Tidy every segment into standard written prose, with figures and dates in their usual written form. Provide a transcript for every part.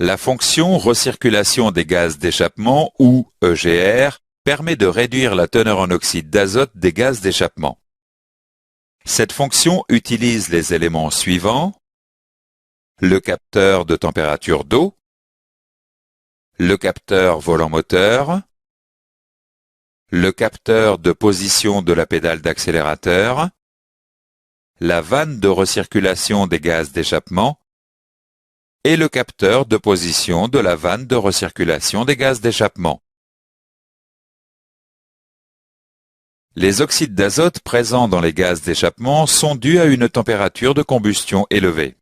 La fonction recirculation des gaz d'échappement, ou EGR, permet de réduire la teneur en oxyde d'azote des gaz d'échappement. Cette fonction utilise les éléments suivants: le capteur de température d'eau, le capteur volant-moteur, le capteur de position de la pédale d'accélérateur, la vanne de recirculation des gaz d'échappement et le capteur de position de la vanne de recirculation des gaz d'échappement. Les oxydes d'azote présents dans les gaz d'échappement sont dus à une température de combustion élevée.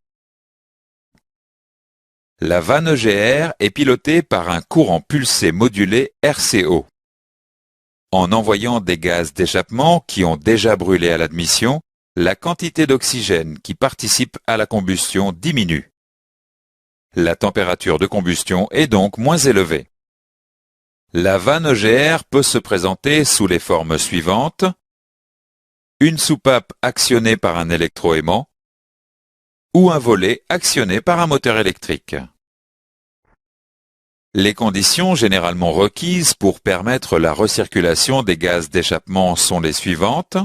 La vanne EGR est pilotée par un courant pulsé modulé RCO. En envoyant des gaz d'échappement qui ont déjà brûlé à l'admission, la quantité d'oxygène qui participe à la combustion diminue. La température de combustion est donc moins élevée. La vanne EGR peut se présenter sous les formes suivantes: une soupape actionnée par un électroaimant ou un volet actionné par un moteur électrique. Les conditions généralement requises pour permettre la recirculation des gaz d'échappement sont les suivantes: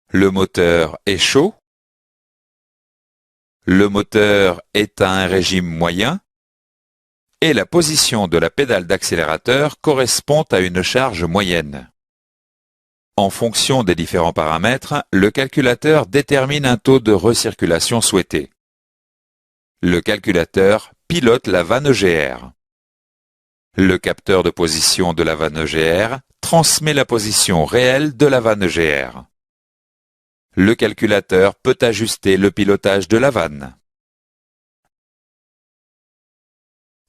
le moteur est chaud, le moteur est à un régime moyen et la position de la pédale d'accélérateur correspond à une charge moyenne. En fonction des différents paramètres, le calculateur détermine un taux de recirculation souhaité. Le calculateur pilote la vanne EGR. Le capteur de position de la vanne EGR transmet la position réelle de la vanne EGR. Le calculateur peut ajuster le pilotage de la vanne.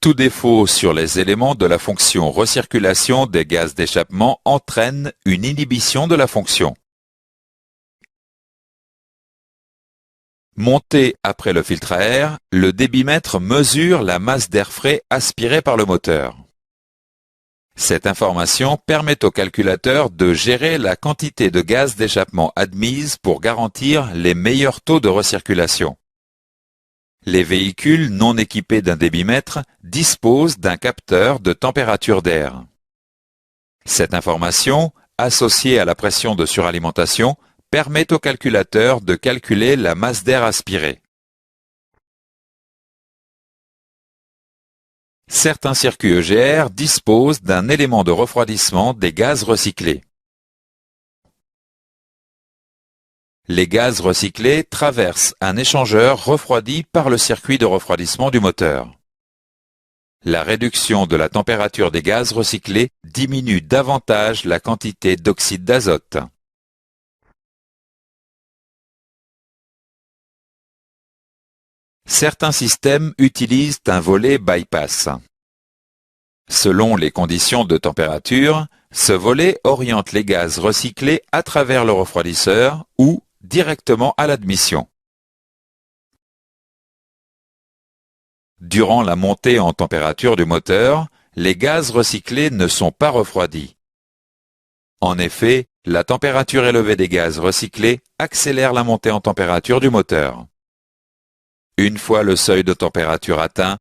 Tout défaut sur les éléments de la fonction recirculation des gaz d'échappement entraîne une inhibition de la fonction. Monté après le filtre à air, le débitmètre mesure la masse d'air frais aspiré par le moteur. Cette information permet au calculateur de gérer la quantité de gaz d'échappement admise pour garantir les meilleurs taux de recirculation. Les véhicules non équipés d'un débitmètre disposent d'un capteur de température d'air. Cette information, associée à la pression de suralimentation, permet au calculateur de calculer la masse d'air aspirée. Certains circuits EGR disposent d'un élément de refroidissement des gaz recyclés. Les gaz recyclés traversent un échangeur refroidi par le circuit de refroidissement du moteur. La réduction de la température des gaz recyclés diminue davantage la quantité d'oxyde d'azote. Certains systèmes utilisent un volet bypass. Selon les conditions de température, ce volet oriente les gaz recyclés à travers le refroidisseur ou directement à l'admission. Durant la montée en température du moteur, les gaz recyclés ne sont pas refroidis. En effet, la température élevée des gaz recyclés accélère la montée en température du moteur. Une fois le seuil de température atteint,